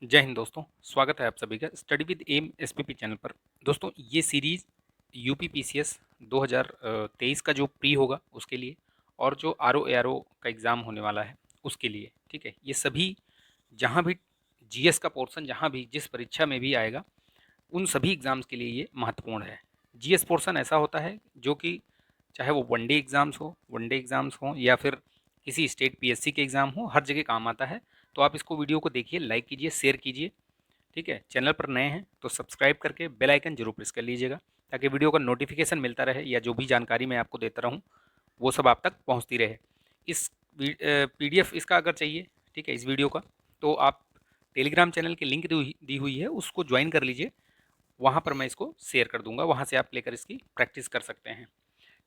जय हिंद दोस्तों। स्वागत है आप सभी का study with M SPP channel पर। दोस्तों ये सीरीज यूपी पीसीएस 2023 का जो प्री होगा उसके लिए और जो आरओ एआरओ का एग्ज़ाम होने वाला है उसके लिए, ठीक है। ये सभी जहाँ भी जीएस का पोर्शन जहाँ भी जिस परीक्षा में भी आएगा उन सभी एग्ज़ाम्स के लिए ये महत्वपूर्ण है। जीएस पोर्शन ऐसा होता है जो कि चाहे वो वनडे एग्ज़ाम्स हों या फिर किसी स्टेट पीएससी के एग्ज़ाम हो, हर जगह काम आता है। तो आप इसको वीडियो को देखिए, लाइक कीजिए, शेयर कीजिए, ठीक है। चैनल पर नए हैं तो सब्सक्राइब करके बेल आइकन जरूर प्रेस कर लीजिएगा ताकि वीडियो का नोटिफिकेशन मिलता रहे या जो भी जानकारी मैं आपको देता रहूँ वो सब आप तक पहुँचती रहे। इस पीडीएफ इसका अगर चाहिए, ठीक है, इस वीडियो का, तो आप टेलीग्राम चैनल की लिंक दी हुई है, उसको ज्वाइन कर लीजिए। वहाँ पर मैं इसको शेयर कर दूंगा, वहाँ से आप लेकर इसकी प्रैक्टिस कर सकते हैं,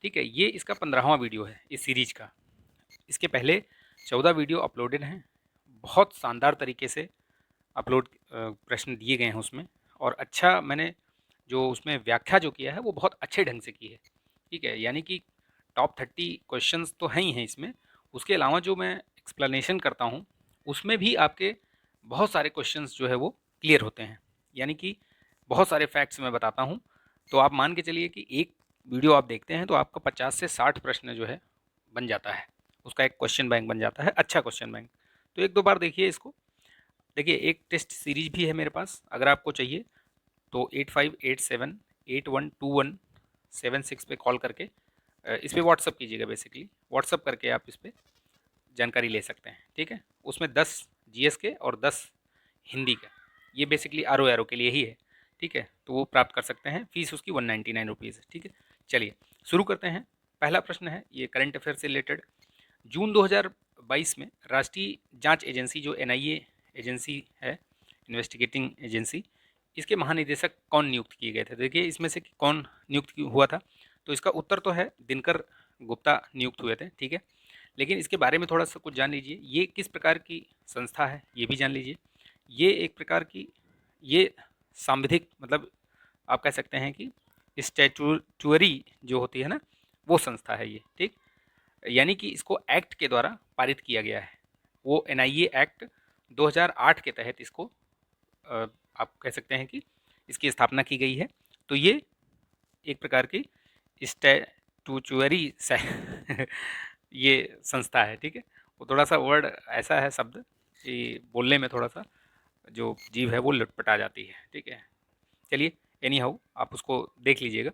ठीक है। ये इसका 15वां वीडियो है इस सीरीज का। इसके पहले 14 वीडियो अपलोडेड हैं, बहुत शानदार तरीके से अपलोड प्रश्न दिए गए हैं उसमें। और अच्छा, मैंने जो उसमें व्याख्या जो किया है वो बहुत अच्छे ढंग से की है, ठीक है। यानी कि टॉप 30 क्वेश्चंस तो हैं ही हैं इसमें। उसके अलावा जो मैं एक्सप्लेनेशन करता हूँ उसमें भी आपके बहुत सारे क्वेश्चंस जो है वो क्लियर होते हैं। यानी कि बहुत सारे फैक्ट्स मैं बताता हूँ। तो आप मान के चलिए कि एक वीडियो आप देखते हैं तो आपका 50 से 60 प्रश्न जो है बन जाता है, उसका एक क्वेश्चन बैंक बन जाता है, अच्छा क्वेश्चन बैंक। तो एक दो बार देखिए इसको। देखिए एक टेस्ट सीरीज भी है मेरे पास, अगर आपको चाहिए तो 8587812176 पे कॉल करके इस पर व्हाट्सअप कीजिएगा। बेसिकली व्हाट्सअप करके आप इस पर जानकारी ले सकते हैं, ठीक है। उसमें 10 जीएस के और 10 हिंदी का, ये बेसिकली आर ओ के लिए ही है, ठीक है। तो वो प्राप्त कर सकते हैं, फीस उसकी 199 रुपीज़ है, ठीक है। चलिए शुरू करते हैं। पहला प्रश्न है ये करंट अफेयर से रिलेटेड। जून 2022 में राष्ट्रीय जांच एजेंसी जो एनआईए एजेंसी है, इन्वेस्टिगेटिंग एजेंसी, इसके महानिदेशक कौन नियुक्त किए गए थे? देखिए इसमें से कौन नियुक्त हुआ था, तो इसका उत्तर तो है दिनकर गुप्ता नियुक्त हुए थे, ठीक है। लेकिन इसके बारे में थोड़ा सा कुछ जान लीजिए, ये किस प्रकार की संस्था है ये भी जान लीजिए। ये एक प्रकार की, ये सांविधिक, मतलब आप कह सकते हैं कि स्टैट्यूटरी जो होती है ना, वो संस्था है ये, ठीक। यानी कि इसको एक्ट के द्वारा पारित किया गया है, वो एनआईए एक्ट 2008 के तहत इसको आप कह सकते हैं कि इसकी स्थापना की गई है। तो ये एक प्रकार की स्टैट्यूटरी ये संस्था है, ठीक है। वो थोड़ा सा वर्ड ऐसा है, शब्द कि बोलने में थोड़ा सा जो जीभ है वो लटपटा जाती है, ठीक है। चलिए एनी हाउ आप उसको देख लीजिएगा,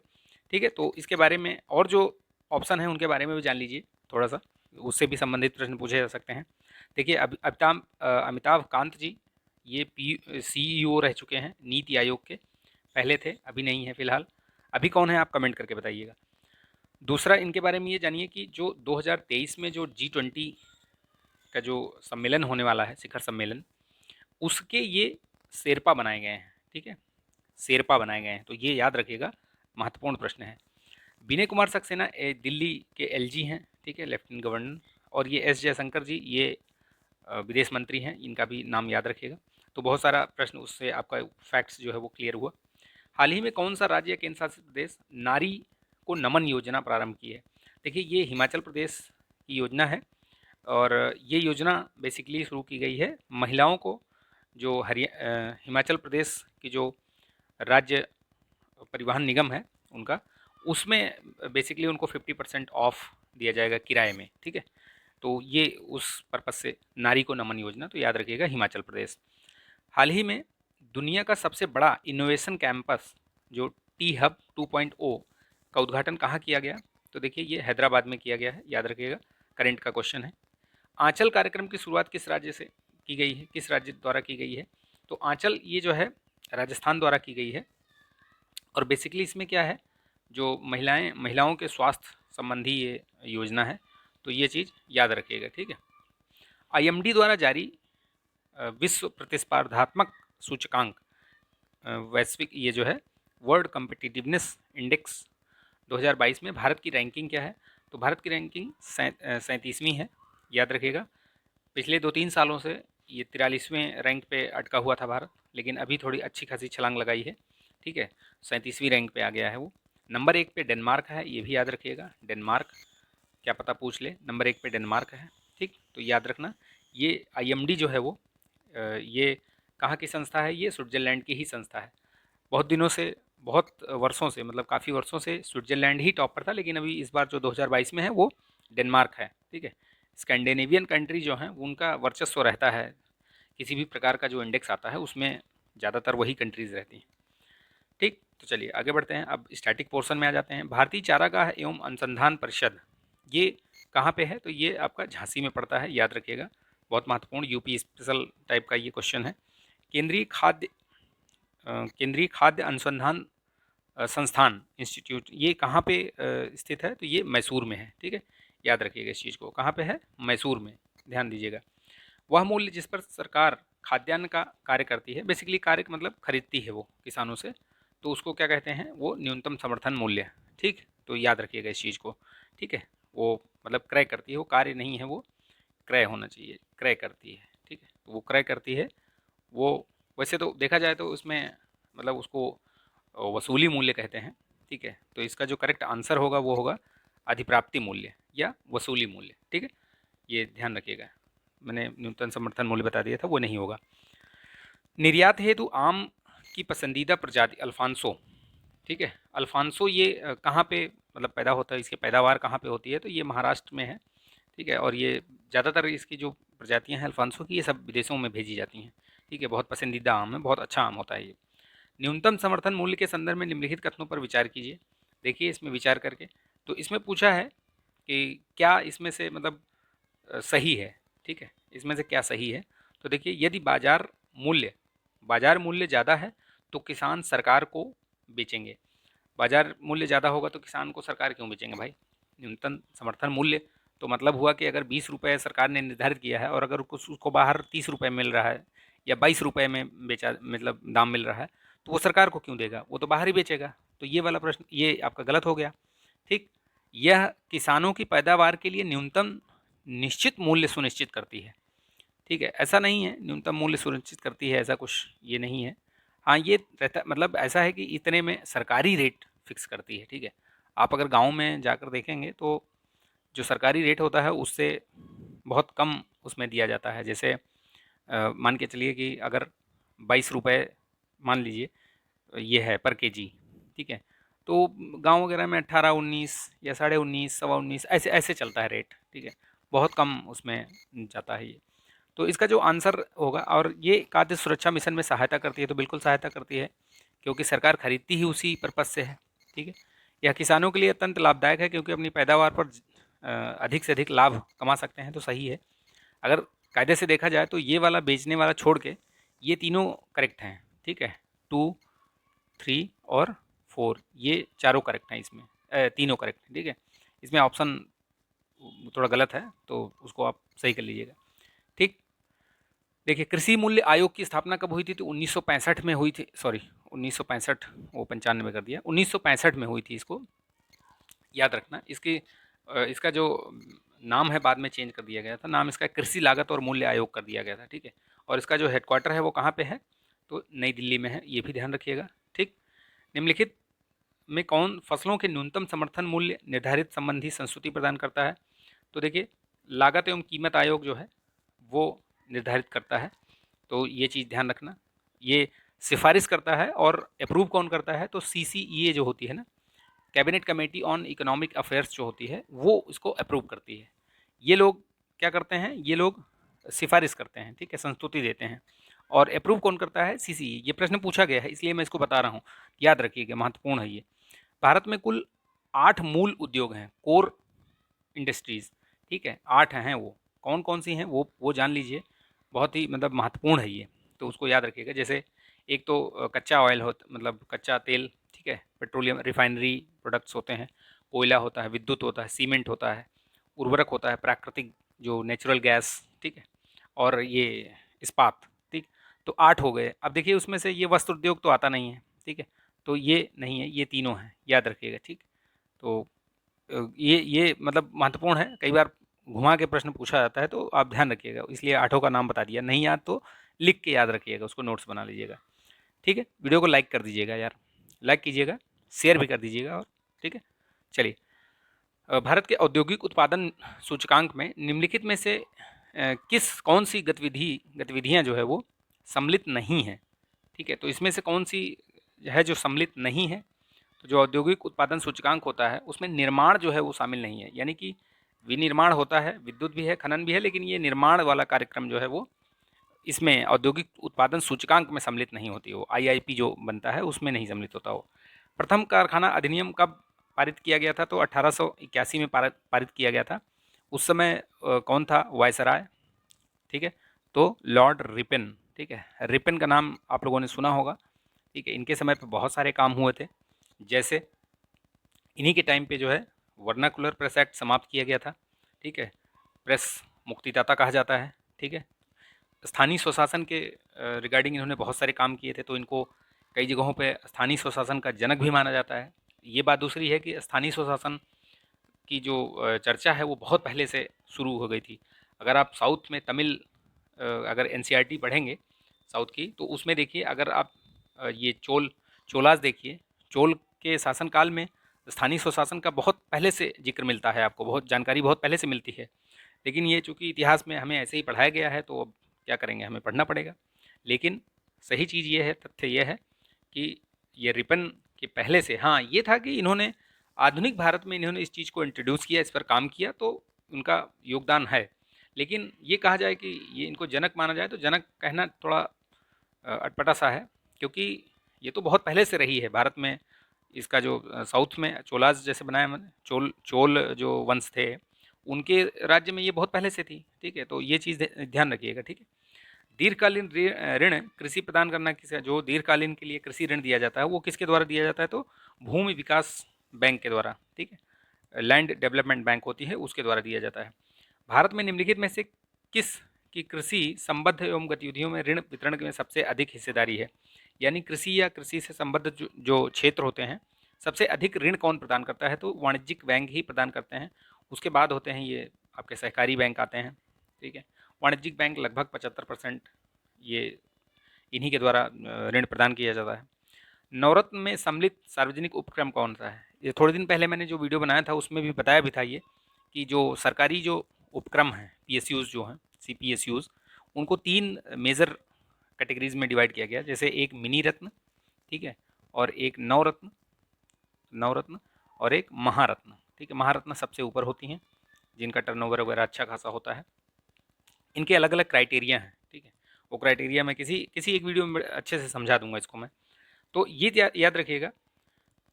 ठीक है। तो इसके बारे में और जो ऑप्शन है उनके बारे में भी जान लीजिए थोड़ा सा, उससे भी संबंधित प्रश्न पूछे जा सकते हैं। देखिए अमिताभ कांत जी, ये पी सीईओ रह चुके हैं नीति आयोग के, पहले थे अभी नहीं है फिलहाल। अभी कौन है आप कमेंट करके बताइएगा। दूसरा इनके बारे में ये जानिए कि जो 2023 में जो G20 का जो सम्मेलन होने वाला है, शिखर सम्मेलन, उसके ये शेरपा बनाए गए हैं, ठीक है। शेरपा बनाए गए हैं, तो ये याद रखिएगा, महत्वपूर्ण प्रश्न है। विनय कुमार सक्सेना दिल्ली के एलजी हैं, ठीक है, लेफ्टिनेंट गवर्नर। और ये एस जयशंकर जी, ये विदेश मंत्री हैं, इनका भी नाम याद रखिएगा। तो बहुत सारा प्रश्न उससे आपका फैक्ट्स जो है वो क्लियर हुआ। हाल ही में कौन सा राज्य या केंद्र शासित प्रदेश नारी को नमन योजना प्रारंभ की है? देखिए ये हिमाचल प्रदेश की योजना है। और ये योजना बेसिकली शुरू की गई है महिलाओं को, जो हिमाचल प्रदेश की जो राज्य परिवहन निगम है उनका, उसमें बेसिकली उनको 50% ऑफ दिया जाएगा किराए में, ठीक है। तो ये उस पर्पज़ से नारी को नमन योजना, तो याद रखिएगा हिमाचल प्रदेश। हाल ही में दुनिया का सबसे बड़ा इनोवेशन कैंपस जो टी हब 2.0 का उद्घाटन कहाँ किया गया? तो देखिए ये हैदराबाद में किया गया है, याद रखिएगा, करेंट का क्वेश्चन है। आंचल कार्यक्रम की शुरुआत किस राज्य से की गई है, किस राज्य द्वारा की गई है? तो आंचल ये जो है राजस्थान द्वारा की गई है। और बेसिकली इसमें क्या है, जो महिलाओं के स्वास्थ्य संबंधी ये योजना है, तो ये चीज़ याद रखिएगा, ठीक है। आईएमडी द्वारा जारी विश्व प्रतिस्पर्धात्मक सूचकांक, वैश्विक ये जो है वर्ल्ड कम्पिटिटिवनेस इंडेक्स 2022 में भारत की रैंकिंग क्या है? तो भारत की रैंकिंग 37वीं है, याद रखिएगा। पिछले 2-3 सालों से ये 43वें रैंक पे अटका हुआ था भारत, लेकिन अभी थोड़ी अच्छी खासी छलांग लगाई है, ठीक है। 37वीं रैंक पे आ गया है वो। नंबर 1 पे डेनमार्क है, ये भी याद रखिएगा, डेनमार्क, क्या पता पूछ ले, नंबर 1 पे डेनमार्क है, ठीक। तो याद रखना, ये आईएमडी जो है वो ये कहाँ की संस्था है ये? स्विट्ज़रलैंड की ही संस्था है। बहुत दिनों से, बहुत वर्षों से, मतलब काफ़ी वर्षों से स्विट्ज़रलैंड ही टॉप पर था, लेकिन अभी इस बार जो 2022 में है वो डेनमार्क है, ठीक है। स्कैंडिनेवियन कंट्री जो हैं उनका वर्चस्व रहता है, किसी भी प्रकार का जो इंडेक्स आता है उसमें ज़्यादातर वही कंट्रीज़ रहती हैं, ठीक। तो चलिए आगे बढ़ते हैं, अब स्टैटिक पोर्शन में आ जाते हैं। भारतीय चारागाह एवं अनुसंधान परिषद, ये कहाँ पे है? तो ये आपका झांसी में पड़ता है, याद रखिएगा, बहुत महत्वपूर्ण यूपी स्पेशल टाइप का ये क्वेश्चन है। केंद्रीय खाद्य केंद्रीय खाद्य अनुसंधान संस्थान इंस्टीट्यूट, ये कहाँ पे स्थित है? तो ये मैसूर में है, ठीक है। याद रखिएगा इस चीज़ को, कहाँ पे है? मैसूर में, ध्यान दीजिएगा। वह मूल्य जिस पर सरकार खाद्यान्न का कार्य करती है, बेसिकली कार्य मतलब खरीदती है वो किसानों से, तो उसको क्या कहते हैं? वो न्यूनतम समर्थन मूल्य, ठीक। तो याद रखिएगा इस चीज़ को, ठीक है। वो मतलब क्रय करती है, वो कार्य नहीं है, वो क्रय होना चाहिए, क्रय करती है, ठीक है। तो वो क्रय करती है वो। वैसे तो देखा जाए तो उसमें मतलब उसको वसूली मूल्य कहते हैं, ठीक है। तो इसका जो करेक्ट आंसर होगा वो होगा अधिप्राप्ति मूल्य या वसूली मूल्य, ठीक है। ये ध्यान रखिएगा, मैंने न्यूनतम समर्थन मूल्य बता दिया था, वो नहीं होगा। निर्यात हेतु आम की पसंदीदा प्रजाति अल्फांसो, ठीक है। अल्फांसो ये कहाँ पे मतलब पैदा होता है, इसकी पैदावार कहाँ पे होती है? तो ये महाराष्ट्र में है, ठीक है। और ये ज़्यादातर इसकी जो प्रजातियाँ हैं अल्फांसो की, ये सब विदेशों में भेजी जाती हैं, ठीक है। बहुत पसंदीदा आम है, बहुत अच्छा आम होता है ये। न्यूनतम समर्थन मूल्य के संदर्भ में निम्नलिखित कथनों पर विचार कीजिए। देखिए इसमें विचार करके, तो इसमें पूछा है कि क्या इसमें से मतलब सही है, ठीक है। इसमें से क्या सही है? तो देखिए, यदि बाजार मूल्य ज़्यादा है तो किसान सरकार को बेचेंगे। बाजार मूल्य ज़्यादा होगा तो किसान को सरकार क्यों बेचेंगे भाई? न्यूनतम समर्थन मूल्य तो मतलब हुआ कि अगर 20 रुपये सरकार ने निर्धारित किया है और अगर उसको बाहर 30 रुपये मिल रहा है या 22 रुपये में बेचा, मतलब दाम मिल रहा है, तो वो सरकार को क्यों देगा? वो तो बाहर ही बेचेगा। तो ये वाला प्रश्न ये आपका गलत हो गया, ठीक। यह किसानों की पैदावार के लिए न्यूनतम निश्चित मूल्य सुनिश्चित करती है, ठीक है। ऐसा नहीं है न्यूनतम मूल्य सुनिश्चित करती है, ऐसा कुछ ये नहीं है। हाँ, ये रहता मतलब ऐसा है कि इतने में सरकारी रेट फिक्स करती है, ठीक है। आप अगर गांव में जाकर देखेंगे तो जो सरकारी रेट होता है उससे बहुत कम उसमें दिया जाता है। जैसे मान के चलिए कि अगर 22 रुपये मान लीजिए ये है पर केजी, ठीक है। तो गांव वगैरह में 18-19 या 19.5 19.25 ऐसे ऐसे चलता है रेट, ठीक है। बहुत कम उसमें जाता है ये। तो इसका जो आंसर होगा, और ये खाद्य सुरक्षा मिशन में सहायता करती है, तो बिल्कुल सहायता करती है क्योंकि सरकार खरीदती ही उसी पर्पज़ से है, ठीक है। यह किसानों के लिए अत्यंत लाभदायक है क्योंकि अपनी पैदावार पर अधिक से अधिक लाभ कमा सकते हैं, तो सही है। अगर कायदे से देखा जाए तो ये वाला बेचने वाला छोड़ के ये तीनों करेक्ट हैं, ठीक है। 2, 3 और 4 ये चारों करेक्ट हैं इसमें, तीनों करेक्ट हैं, ठीक है। इसमें ऑप्शन थोड़ा गलत है तो उसको आप सही कर लीजिएगा, ठीक। देखिए, कृषि मूल्य आयोग की स्थापना कब हुई थी? तो 1965 में हुई थी, सॉरी 1965, वो 95 कर दिया, 1965 में हुई थी। इसको याद रखना। इसका जो नाम है बाद में चेंज कर दिया गया था, नाम इसका कृषि लागत और मूल्य आयोग कर दिया गया था, ठीक है। और इसका जो हेडक्वार्टर है वो कहाँ पे है? तो नई दिल्ली में है, ये भी ध्यान रखिएगा, ठीक। निम्नलिखित में कौन फसलों के न्यूनतम समर्थन मूल्य निर्धारित संबंधी संस्तुति प्रदान करता है? तो देखिए, लागत एवं कीमत आयोग जो है वो निर्धारित करता है, तो ये चीज़ ध्यान रखना। ये सिफारिश करता है और अप्रूव कौन करता है? तो CCEA जो होती है ना, cabinet committee on economic affairs जो होती है, वो इसको अप्रूव करती है। ये लोग क्या करते हैं? ये लोग सिफारिश करते हैं, ठीक है, संस्तुति देते हैं। और अप्रूव कौन करता है? CCE। ये प्रश्न पूछा गया है इसलिए मैं इसको बता रहा हूँ, याद रखिएगा, महत्वपूर्ण है ये। भारत में कुल 8 मूल उद्योग हैं, कोर इंडस्ट्रीज़, ठीक है, 8 हैं वो। कौन कौन सी हैं वो जान लीजिए, बहुत ही मतलब महत्वपूर्ण है ये, तो उसको याद रखिएगा। जैसे एक तो कच्चा ऑयल हो, मतलब कच्चा तेल, ठीक है, पेट्रोलियम रिफाइनरी प्रोडक्ट्स होते हैं, कोयला होता है, विद्युत होता है, सीमेंट होता है, उर्वरक होता है, प्राकृतिक जो नेचुरल गैस, ठीक है, और ये इस्पात, ठीक। तो 8 हो गए। अब देखिए उसमें से ये वस्त्र उद्योग तो आता नहीं है, ठीक है, तो ये नहीं है, ये तीनों हैं, याद रखिएगा, ठीक। तो ये मतलब महत्वपूर्ण है, कई बार घुमा के प्रश्न पूछा जाता है, तो आप ध्यान रखिएगा, इसलिए 8 का नाम बता दिया। नहीं याद तो लिख के याद रखिएगा, उसको नोट्स बना लीजिएगा, ठीक है। वीडियो को लाइक कर दीजिएगा यार, लाइक कीजिएगा, शेयर भी कर दीजिएगा, और ठीक है। चलिए, भारत के औद्योगिक उत्पादन सूचकांक में निम्नलिखित में से कौन सी गतिविधियां जो है वो सम्मिलित नहीं है, ठीक है। तो इसमें से कौन सी है जो सम्मिलित नहीं है? तो जो औद्योगिक उत्पादन सूचकांक होता है उसमें निर्माण जो है वो शामिल नहीं है, यानी कि विनिर्माण होता है, विद्युत भी है, खनन भी है, लेकिन ये निर्माण वाला कार्यक्रम जो है वो इसमें औद्योगिक उत्पादन सूचकांक में सम्मिलित नहीं होती। वो आईआईपी जो बनता है उसमें नहीं सम्मिलित होता वो। प्रथम कारखाना अधिनियम कब पारित किया गया था? तो 1881 में पारित किया गया था। उस समय कौन था वायसराय? ठीक है, तो लॉर्ड रिपन। ठीक है, रिपन का नाम आप लोगों ने सुना होगा। ठीक है, इनके समय पे बहुत सारे काम हुए थे, जैसे इन्हीं के टाइम पे जो है वर्नाकुलर प्रेस एक्ट समाप्त किया गया था। ठीक है, प्रेस मुक्तिदाता कहा जाता है। ठीक है, स्थानीय स्वशासन के रिगार्डिंग इन्होंने बहुत सारे काम किए थे, तो इनको कई जगहों पे स्थानीय स्वशासन का जनक भी माना जाता है। ये बात दूसरी है कि स्थानीय स्वशासन की जो चर्चा है वो बहुत पहले से शुरू हो गई थी। अगर आप साउथ में तमिल अगर एनसीईआरटी पढ़ेंगे साउथ की, तो उसमें देखिए, अगर आप ये चोलास देखिए, चोल के शासनकाल में स्थानीय स्वशासन का बहुत पहले से जिक्र मिलता है, आपको बहुत जानकारी बहुत पहले से मिलती है। लेकिन ये चूँकि इतिहास में हमें ऐसे ही पढ़ाया गया है, तो अब क्या करेंगे, हमें पढ़ना पड़ेगा। लेकिन सही चीज़ ये है, तथ्य ये है कि ये रिपन के पहले से, हाँ, ये था कि इन्होंने आधुनिक भारत में इन्होंने इस चीज़ को इंट्रोड्यूस किया, इस पर काम किया, तो उनका योगदान है। लेकिन ये कहा जाए कि ये इनको जनक माना जाए, तो जनक कहना थोड़ा अटपटा सा है, क्योंकि ये तो बहुत पहले से रही है भारत में। इसका जो साउथ में चोलाज जैसे बनाया मैंने, चोल चोल जो वंश थे, उनके राज्य में ये बहुत पहले से थी। ठीक है, तो ये चीज़ ध्यान रखिएगा। ठीक है, दीर्घकालीन ऋण कृषि प्रदान करना किसे, जो दीर्घकालीन के लिए कृषि ऋण दिया जाता है वो किसके द्वारा दिया जाता है? तो भूमि विकास बैंक के द्वारा। ठीक है, लैंड डेवलपमेंट बैंक होती है, उसके द्वारा दिया जाता है। भारत में निम्नलिखित में से किस की कृषि संबद्ध एवं गतिविधियों में ऋण वितरण में सबसे अधिक हिस्सेदारी है? यानी कृषि या कृषि से संबद्ध जो क्षेत्र होते हैं, सबसे अधिक ऋण कौन प्रदान करता है? तो वाणिज्यिक बैंक ही प्रदान करते हैं। उसके बाद होते हैं ये आपके सहकारी बैंक आते हैं। ठीक है, वाणिज्यिक बैंक लगभग 75% ये इन्हीं के द्वारा ऋण प्रदान किया जाता है। नवरत्न में सम्मिलित सार्वजनिक उपक्रम कौन सा है? ये थोड़े दिन पहले मैंने जो वीडियो बनाया था उसमें भी बताया भी था ये, कि जो सरकारी जो उपक्रम हैं, पीएसयूज़ जो हैं, सीपीएसयूज़, उनको 3 मेजर कैटेगरीज में डिवाइड किया गया। जैसे एक मिनी रत्न, ठीक है, और एक नवरत्न नवरत्न और एक महारत्न। ठीक है, महारत्न सबसे ऊपर होती हैं, जिनका टर्नओवर वगैरह अच्छा खासा होता है। इनके अलग अलग क्राइटेरिया हैं। ठीक है, वो क्राइटेरिया मैं किसी किसी एक वीडियो में अच्छे से समझा दूंगा इसको मैं। तो ये याद रखिएगा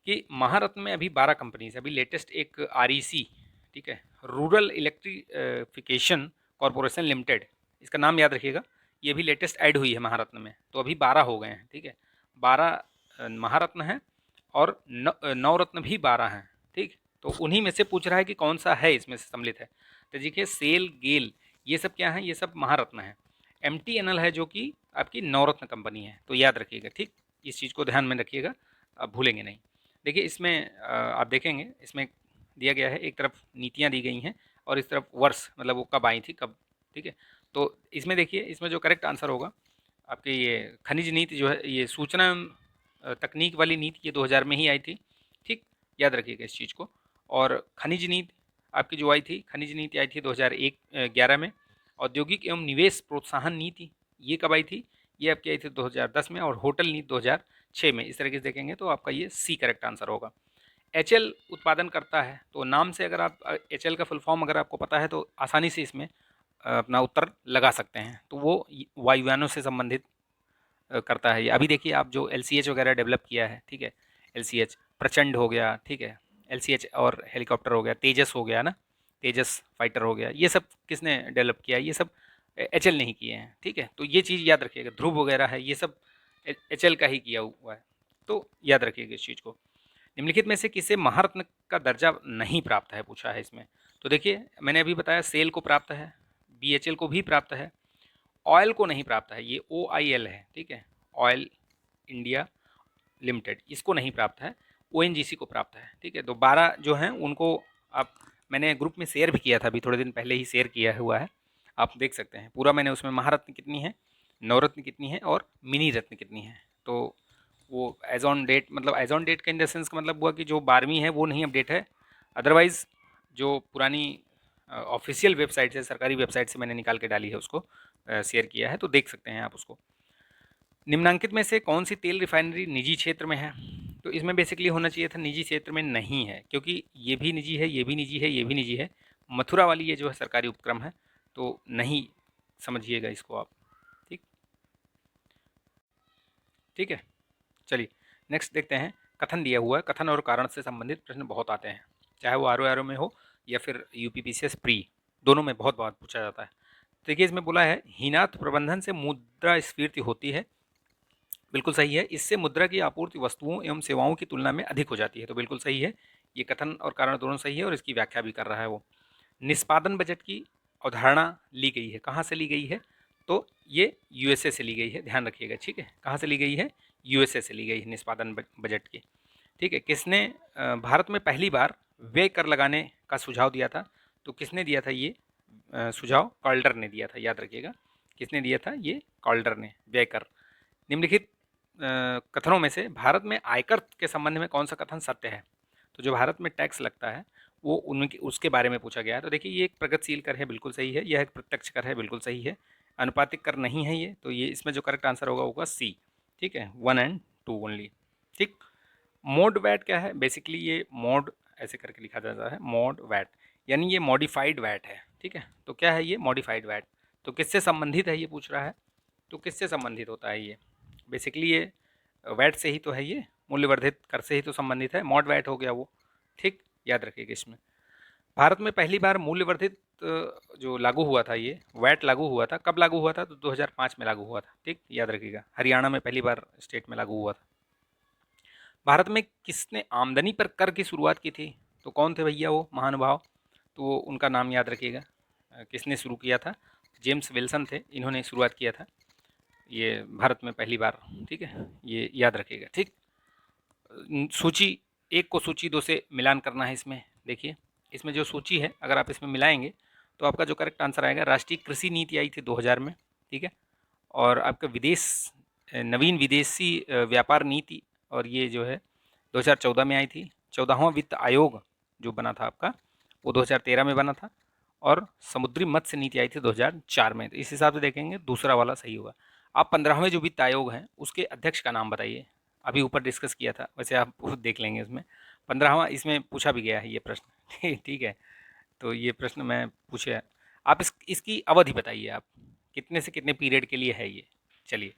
कि महारत्न में अभी 12 कंपनीज, अभी लेटेस्ट एक आरईसी, ठीक है, रूरल इलेक्ट्रिफिकेशन कॉरपोरेशन लिमिटेड, इसका नाम याद रखिएगा, ये भी लेटेस्ट ऐड हुई है महारत्न में। तो अभी 12 हो गए हैं। ठीक है, 12 महारत्न हैं और नवरत्न भी 12 हैं। ठीक, तो उन्हीं में से पूछ रहा है कि कौन सा है इसमें से सम्मिलित है। तो देखिए, सेल, गेल, ये सब क्या है? ये सब महारत्न है। एमटीएनएल है जो कि आपकी नवरत्न कंपनी है। तो याद रखिएगा, ठीक, इस चीज़ को ध्यान में रखिएगा, आप भूलेंगे नहीं। देखिए, इसमें आप देखेंगे, इसमें दिया गया है, एक तरफ नीतियाँ दी गई हैं और इस तरफ वर्ष, मतलब वो कब आई थी, कब। ठीक है, तो इसमें देखिए, इसमें जो करेक्ट आंसर होगा आपके, ये खनिज नीति जो है, ये सूचना एवं तकनीक वाली नीति, ये 2000 में ही आई थी। ठीक, याद रखिएगा इस चीज़ को। और खनिज नीति आपकी जो आई थी, खनिज नीति आई थी 2011 में। औद्योगिक एवं निवेश प्रोत्साहन नीति ये कब आई थी? ये आपकी आई थी 2010 में। और होटल नीति 2006 में। इस तरीके से देखेंगे तो आपका ये सी करेक्ट आंसर होगा। एचएल उत्पादन करता है, तो नाम से अगर आप एचएल का फुल फॉर्म अगर आपको पता है तो आसानी से इसमें अपना उत्तर लगा सकते हैं। तो वो वायुयानों से संबंधित करता है। अभी देखिए, आप जो एलसीएच वगैरह डेवलप किया है, ठीक है, एलसीएच प्रचंड हो गया, ठीक है, एलसीएच और हेलीकॉप्टर हो गया, तेजस हो गया ना, तेजस फाइटर हो गया, ये सब किसने डेवलप किया? ये सब एचएल नहीं किए हैं। ठीक है, तो ये चीज़ याद रखिएगा। ध्रुव वगैरह है, ये सब एचएल का ही किया हुआ है। तो याद रखिएगा इस चीज़ को। निम्नलिखित में से किसे महारत्न का दर्जा नहीं प्राप्त है, पूछा है इसमें। तो देखिए, मैंने अभी बताया, सेल को प्राप्त है, बीएचएल को भी प्राप्त है, ऑयल को नहीं प्राप्त है, ये OIL है। ठीक है, ऑयल इंडिया लिमिटेड, इसको नहीं प्राप्त है, ONGC को प्राप्त है। ठीक है, तो 12 जो हैं उनको आप, मैंने ग्रुप में शेयर भी किया था, अभी थोड़े दिन पहले ही शेयर किया हुआ है, आप देख सकते हैं पूरा। मैंने उसमें महारत्न कितनी है, नवरत्न कितनी है और मिनी रत्न कितनी है, तो वो एज ऑन डेट, मतलब एज ऑन डेट का इन द सेंस का मतलब हुआ कि जो 12वीं है वो नहीं अपडेट है। अदरवाइज़ जो पुरानी ऑफिशियल वेबसाइट से, सरकारी वेबसाइट से मैंने निकाल के डाली है, उसको शेयर किया है, तो देख सकते हैं आप उसको। निम्नांकित में से कौन सी तेल रिफाइनरी निजी क्षेत्र में है? तो इसमें बेसिकली होना चाहिए था निजी क्षेत्र में नहीं है, क्योंकि ये भी निजी है, ये भी निजी है, ये भी निजी है। मथुरा वाली ये जो है सरकारी उपक्रम है, तो नहीं समझिएगा इसको आप। ठीक ठीक है, चलिए नेक्स्ट देखते हैं। कथन दिया हुआ है, कथन और कारण से संबंधित प्रश्न बहुत आते हैं, चाहे वो आर में हो या फिर यूपीपीसीएस प्री, दोनों में बहुत बार पूछा जाता है। देखिए इसमें बोला है हीनार्थ प्रबंधन से मुद्रास्फीति होती है। बिल्कुल सही है, इससे मुद्रा की आपूर्ति वस्तुओं एवं सेवाओं की तुलना में अधिक हो जाती है। तो बिल्कुल सही है, ये कथन और कारण दोनों सही है और इसकी व्याख्या भी कर रहा है वो। निष्पादन बजट की अवधारणा ली गई है, कहाँ से ली गई है? तो ये यूएसए से ली गई है, ध्यान रखिएगा। ठीक है, कहाँ से ली गई है? यूएसए से ली गई है निष्पादन बजट की। ठीक है, किसने भारत में पहली बार व्यय कर लगाने का सुझाव दिया था? तो किसने दिया था ये सुझाव? कॉल्डर ने दिया था, याद रखिएगा। किसने दिया था? ये कॉल्डर ने, व्यय कर। निम्नलिखित कथनों में से भारत में आयकर के संबंध में कौन सा कथन सत्य है? तो जो भारत में टैक्स लगता है वो उनके उसके बारे में पूछा गया है। तो देखिए ये एक प्रगतिशील कर है, बिल्कुल सही है। यह एक प्रत्यक्ष कर है, बिल्कुल सही है। अनुपातिक कर नहीं है ये, तो ये इसमें जो करेक्ट आंसर होगा होगा सी। ठीक है, 1 एंड 2 ओनली। ठीक। मोड वैट क्या है? बेसिकली ये मोड ऐसे करके लिखा जाता है, मोड वैट, यानी ये मॉडिफाइड वैट है। ठीक है, तो क्या है ये? Modified VAT. तो किससे संबंधित है ये पूछ रहा है, तो किससे संबंधित होता है ये? बेसिकली ये वैट से ही तो है, ये मूल्यवर्धित कर से ही तो संबंधित है, मॉड वैट हो गया वो। ठीक, याद रखिएगा। इसमें भारत में पहली बार मूल्यवर्धित जो लागू हुआ था, ये वैट लागू हुआ था, कब लागू हुआ था? तो 2005 में लागू हुआ था। ठीक, याद रखिएगा। हरियाणा में पहली बार स्टेट में लागू हुआ था। भारत में किसने आमदनी पर कर की शुरुआत की थी? तो कौन थे भैया वो महानुभाव? तो उनका नाम याद रखिएगा। किसने शुरू किया था? जेम्स विल्सन थे, इन्होंने शुरुआत किया था ये भारत में पहली बार। ठीक है, ये याद रखिएगा। ठीक, सूची एक को सूची दो से मिलान करना है इसमें। देखिए इसमें जो सूची है, अगर आप इसमें मिलाएंगे तो आपका जो करेक्ट आंसर आएगा, राष्ट्रीय कृषि नीति आई थी 2000 में। ठीक है, और आपका नवीन विदेशी व्यापार नीति, और ये जो है 2014 में आई थी। 14वां वित्त आयोग जो बना था आपका, वो 2013 में बना था। और समुद्री मत्स्य नीति आई थी 2004 में। तो इस हिसाब से देखेंगे दूसरा वाला सही होगा। आप 15वें जो वित्त आयोग हैं उसके अध्यक्ष का नाम बताइए। अभी ऊपर डिस्कस किया था, वैसे आप देख लेंगे उसमें। 15वां इसमें पूछा भी गया है ये प्रश्न। ठीक है, तो ये प्रश्न मैं पूछे है। आप इसकी अवधि बताइए, आप कितने से कितने पीरियड के लिए है ये। चलिए,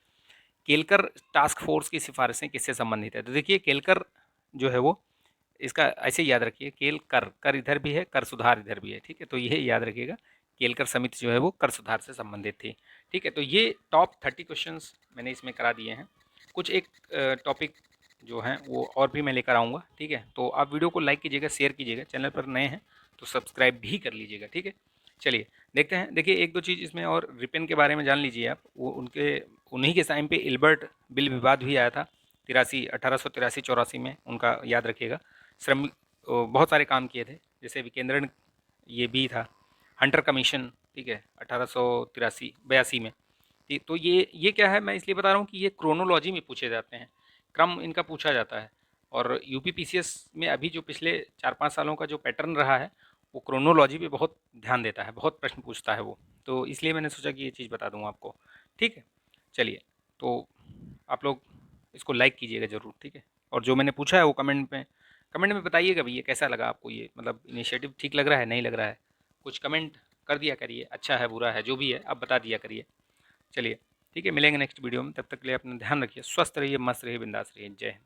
केलकर टास्क फोर्स की सिफारिशें किससे संबंधित है? तो देखिए केलकर जो है वो, इसका ऐसे याद रखिए, केलकर, कर इधर भी है, कर सुधार इधर भी है। ठीक है, तो ये याद रखिएगा, केलकर समिति जो है वो कर सुधार से संबंधित थी। ठीक है, तो ये टॉप 30 क्वेश्चंस मैंने इसमें करा दिए हैं। कुछ एक टॉपिक जो हैं वो और भी मैं लेकर आऊँगा। ठीक है, तो आप वीडियो को लाइक कीजिएगा, शेयर कीजिएगा, चैनल पर नए हैं तो सब्सक्राइब भी कर लीजिएगा। ठीक है, चलिए देखते हैं। देखिए एक दो चीज़ इसमें और रिपेन के बारे में जान लीजिए आप। वो उन्हीं के टाइम पे इल्बर्ट बिल विवाद भी आया था, 1883-84 में, उनका याद रखिएगा। श्रम बहुत सारे काम किए थे, जैसे विकेंद्रण ये भी था, हंटर कमीशन। ठीक है, 1883-82 में। तो ये क्या है, मैं इसलिए बता रहा हूँ कि ये क्रोनोलॉजी में पूछे जाते हैं, क्रम इनका पूछा जाता है। और यूपीपीसीएस में अभी जो पिछले 4-5 सालों का जो पैटर्न रहा है, वो क्रोनोलॉजी पे बहुत ध्यान देता है, बहुत प्रश्न पूछता है वो। तो इसलिए मैंने सोचा कि ये चीज़ बता दूँ आपको। ठीक है, चलिए, तो आप लोग इसको लाइक कीजिएगा ज़रूर। ठीक है, और जो मैंने पूछा है वो कमेंट में बताइएगा भैया कैसा लगा आपको ये, मतलब इनिशिएटिव ठीक लग रहा है, नहीं लग रहा है? कुछ कमेंट कर दिया करिए, अच्छा है बुरा है जो भी है आप बता दिया करिए। चलिए ठीक है, मिलेंगे नेक्स्ट वीडियो में, तब तक के लिए अपना ध्यान रखिए, स्वस्थ रहिए, मस्त रहिए, बिंदास रहिए। जय हिंद।